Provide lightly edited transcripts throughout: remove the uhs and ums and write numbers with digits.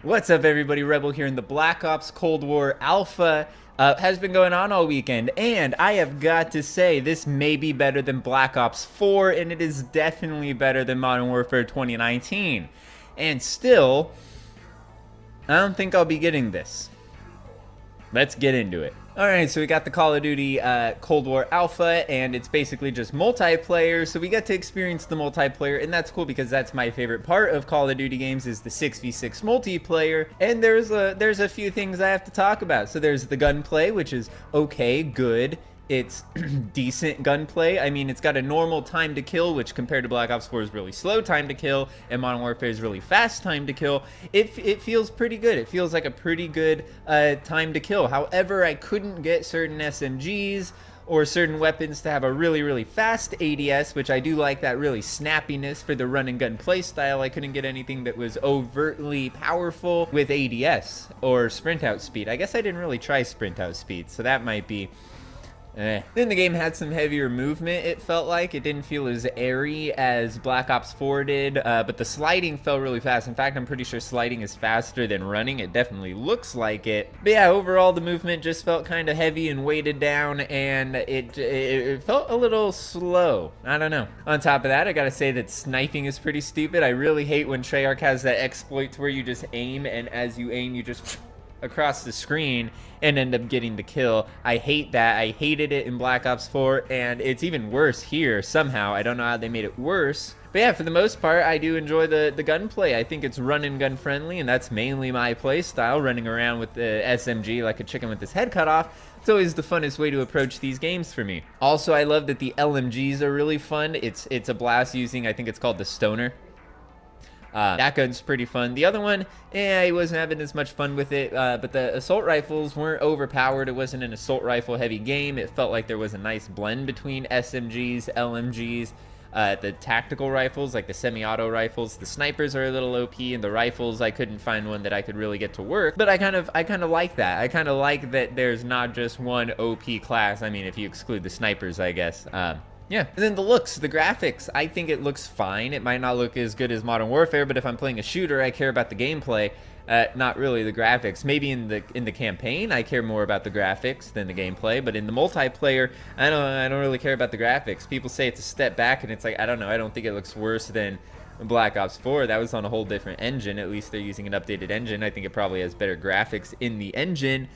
What's up, everybody? Rebel here in the Black Ops Cold War Alpha. Has been going on all weekend, and I have got to say, this may be better than Black Ops 4, and it is definitely better than Modern Warfare 2019. And still, I don't think I'll be getting this. Let's get into it. Alright, so we got the Call of Duty Cold War Alpha, and it's basically just multiplayer, so we get to experience the multiplayer, and that's cool because that's my favorite part of Call of Duty games is the 6v6 multiplayer, and there's a few things I have to talk about. So there's the gunplay, which is okay, good. It's decent gunplay. I mean, it's got a normal time to kill, which compared to Black Ops 4 is really slow time to kill, and Modern Warfare is really fast time to kill. It feels pretty good. It feels like a pretty good time to kill. However, I couldn't get certain SMGs or certain weapons to have a really fast ADS, which I do like that really snappiness for the run and gun play style. I couldn't get anything that was overtly powerful with ADS or sprint out speed. I guess I didn't really try sprint out speed, so that might be Then the game had some heavier movement, it felt like. It didn't feel as airy as Black Ops 4 did, but the sliding felt really fast. In fact, I'm pretty sure sliding is faster than running. It definitely looks like it. But yeah, overall, the movement just felt kind of heavy and weighted down, and it felt a little slow. I don't know. On top of that, I gotta say that sniping is pretty stupid. I really hate when Treyarch has that exploit to where you just aim, and as you aim, you just across the screen and end up getting the kill. I hate that. I hated it in Black Ops 4, and it's even worse here somehow. I don't know how they made it worse. But yeah, for the most part, I do enjoy the gunplay. I think it's run and gun friendly, and that's mainly my play style, running around with the SMG like a chicken with his head cut off. It's always the funnest way to approach these games for me. Also, I love that the LMGs are really fun. It's a blast using, I think it's called the Stoner. That gun's pretty fun. The other one, I wasn't having as much fun with it, but the assault rifles weren't overpowered. It wasn't an assault rifle heavy game. It felt like there was a nice blend between SMGs, LMGs, the tactical rifles, like the semi-auto rifles. The snipers are a little OP, and the rifles, I couldn't find one that I could really get to work. But I kind of like that. I kind of like that there's not just one OP class. I mean, if you exclude the snipers, I guess. Yeah, and then the looks, the graphics, I think it looks fine. It might not look as good as Modern Warfare, but if I'm playing a shooter, I care about the gameplay, not really the graphics. Maybe in the campaign, I care more about the graphics than the gameplay, but in the multiplayer, I don't really care about the graphics. People say it's a step back, and it's like, I don't know, I don't think it looks worse than Black Ops 4. That was on a whole different engine. At least they're using an updated engine. I think it probably has better graphics in the engine.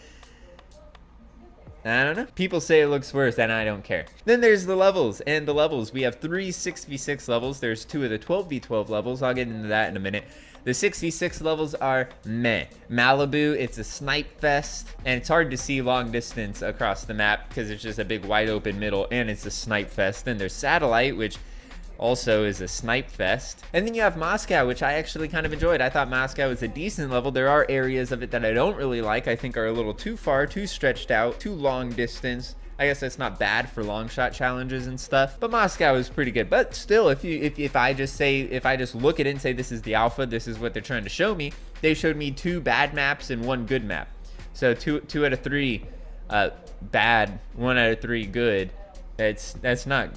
I don't know. People say it looks worse, and I don't care. Then there's the levels, and the levels. We have 3 6v6 levels. There's 2 of the 12v12 levels. I'll get into that in a minute. The 6v6 levels are meh. Malibu, it's a snipe fest, and it's hard to see long distance across the map because it's just a big wide open middle, and it's a snipe fest. Then there's Satellite, which also is a snipe fest. And then you have Moscow, which I actually kind of enjoyed. I thought Moscow was a decent level. There are areas of it that I don't really like. I think are a little too far, too stretched out, too long distance. I guess that's not bad for long shot challenges and stuff, but Moscow is pretty good. But still, if I just look at it and say this is the alpha, this is what they're trying to show me, they showed me 2 bad maps and 1 good map. So 2 out of 3 bad, 1 out of 3 good. That's not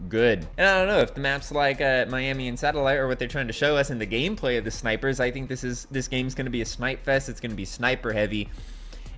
good. And I don't know if the maps like Miami and Satellite are what they're trying to show us in the gameplay of the snipers. I think this game's going to be a snipe fest. It's going to be sniper heavy,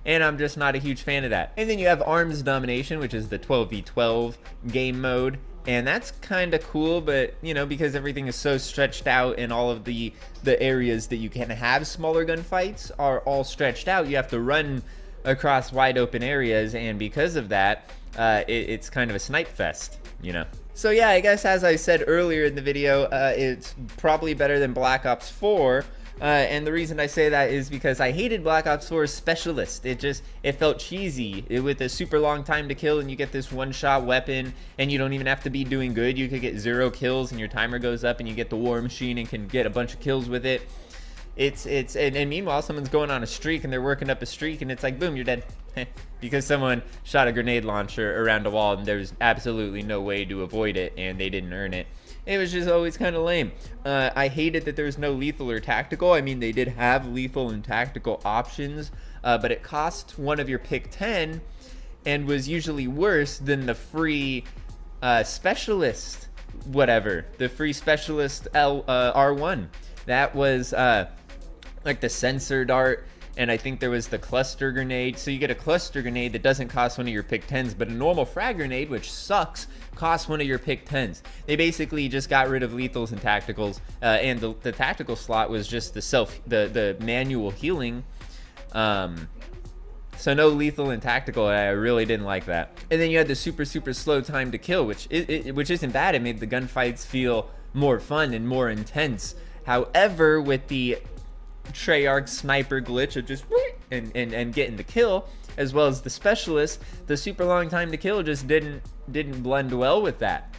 and I'm just not a huge fan of that. And then you have Arms Domination, which is the 12v12 game mode, and that's kind of cool, but you know, because everything is so stretched out and all of the areas that you can have smaller gunfights are all stretched out, you have to run across wide open areas, and because of that, it's kind of a snipe fest, you know. So yeah, I guess as I said earlier in the video, it's probably better than Black Ops 4. And the reason I say that is because I hated Black Ops 4's Specialist. It felt cheesy with a super long time to kill, and you get this one-shot weapon, and you don't even have to be doing good. You could get 0 kills, and your timer goes up, and you get the War Machine and can get a bunch of kills with it. And meanwhile, someone's going on a streak, and they're working up a streak, and it's like, boom, you're dead. Because someone shot a grenade launcher around a wall, and there's absolutely no way to avoid it, and they didn't earn it. It was just always kind of lame. I hated that there was no lethal or tactical. I mean, they did have lethal and tactical options, but it cost one of your pick 10 and was usually worse than the free specialist, whatever. The free specialist R1. That was like the sensor dart, and I think there was the cluster grenade. So you get a cluster grenade that doesn't cost one of your pick 10s, but a normal frag grenade, which sucks, costs one of your pick 10s. They basically just got rid of lethals and tacticals, and the tactical slot was just the manual healing. So no lethal and tactical, and I really didn't like that. And then you had the super slow time to kill, which isn't bad. It made the gunfights feel more fun and more intense. However, with the Treyarch sniper glitch of just and getting the kill, as well as the specialist, the super long time to kill just didn't blend well with that.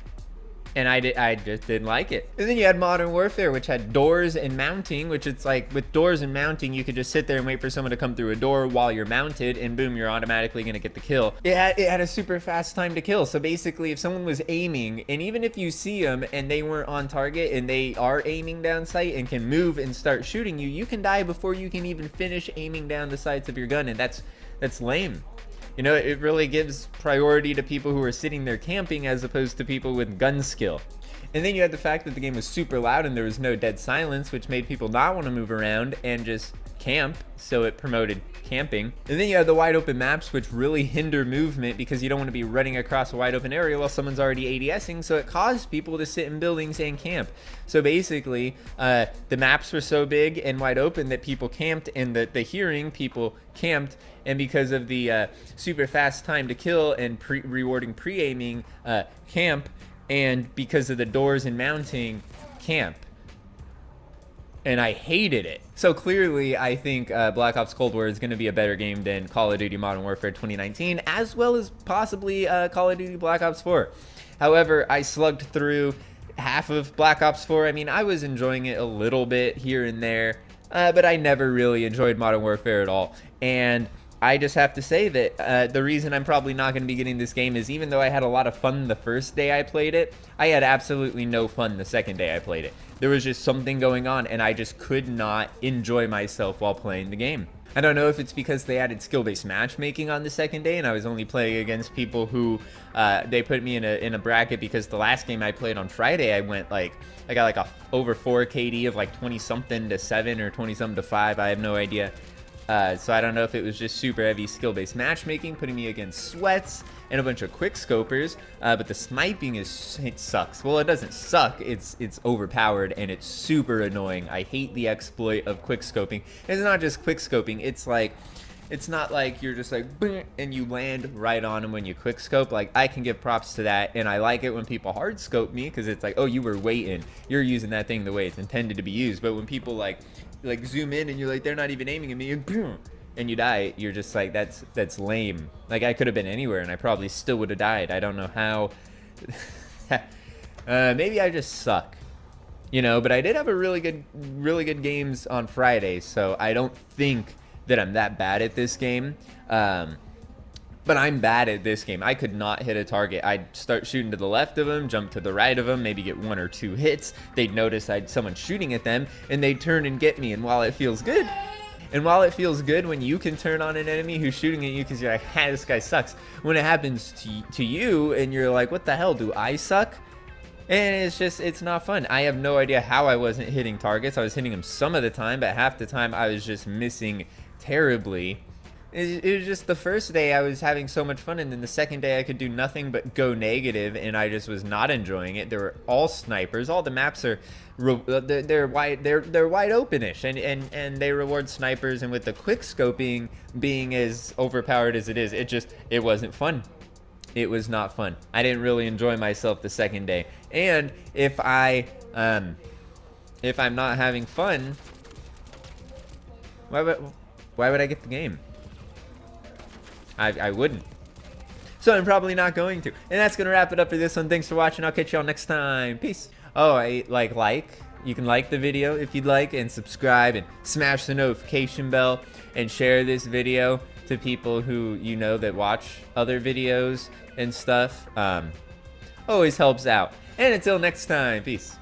And I just didn't like it. And then you had Modern Warfare, which had doors and mounting, which it's like with doors and mounting, you could just sit there and wait for someone to come through a door while you're mounted, and boom, you're automatically gonna get the kill. It had a super fast time to kill. So basically, if someone was aiming, and even if you see them and they weren't on target and they are aiming down sight and can move and start shooting you, you can die before you can even finish aiming down the sights of your gun, and that's lame. You know, it really gives priority to people who are sitting there camping as opposed to people with gun skill. And then you had the fact that the game was super loud and there was no dead silence, which made people not want to move around and just camp, so it promoted camping. And then you had the wide open maps, which really hinder movement because you don't want to be running across a wide open area while someone's already ADSing, so it caused people to sit in buildings and camp. So basically, the maps were so big and wide open that people camped, and the hearing, people camped, and because of the super fast time to kill and rewarding pre-aiming, camp, and because of the doors and mounting, camp. And I hated it. So clearly, I think Black Ops Cold War is going to be a better game than Call of Duty Modern Warfare 2019, as well as possibly Call of Duty Black Ops 4. However, I slugged through half of Black Ops 4. I mean, I was enjoying it a little bit here and there, but I never really enjoyed Modern Warfare at all. And I just have to say that the reason I'm probably not going to be getting this game is, even though I had a lot of fun the first day I played it, I had absolutely no fun the second day I played it. There was just something going on, and I just could not enjoy myself while playing the game. I don't know if it's because they added skill-based matchmaking on the second day, and I was only playing against people who they put me in a bracket, because the last game I played on Friday, I got like a over 4 KD of like 20 something to 7 or 20 something to 5. I have no idea. So I don't know if it was just super heavy skill-based matchmaking, putting me against sweats and a bunch of quick scopers, but the sniping it sucks. Well, it doesn't suck, it's overpowered and it's super annoying. I hate the exploit of quick scoping. It's not just quick scoping, it's not like you're just like and you land right on them when you quick scope. Like, I can give props to that, and I like it when people hard scope me, because it's like, oh, you were waiting, you're using that thing the way it's intended to be used. But when people like zoom in and you're like, they're not even aiming at me, and you die, you're just like, that's lame. Like, I could have been anywhere and I probably still would have died. I don't know how. Maybe I just suck, you know. But I did have a really good games on Friday, so I don't think that I'm that bad at this game. But I'm bad at this game. I could not hit a target. I'd start shooting to the left of them, jump to the right of them, maybe get 1 or 2 hits. They'd notice someone shooting at them, and they'd turn and get me. And while it feels good, when you can turn on an enemy who's shooting at you because you're like, ha, this guy sucks, when it happens to you and you're like, what the hell, do I suck? And it's not fun. I have no idea how I wasn't hitting targets. I was hitting them some of the time, but half the time I was just missing terribly. It was just the first day I was having so much fun, and then the second day I could do nothing but go negative, and I just was not enjoying it. They were all snipers. All the maps are they're wide openish, and they reward snipers. And with the quick scoping being as overpowered as it is, it wasn't fun. It was not fun. I didn't really enjoy myself the second day. And if I'm not having fun, why would I get the game? I wouldn't. So I'm probably not going to. And that's going to wrap it up for this one. Thanks for watching. I'll catch y'all next time. Peace. Oh, you can like the video if you'd like, and subscribe, and smash the notification bell, and share this video to people who you know that watch other videos and stuff. Always helps out. And until next time, peace.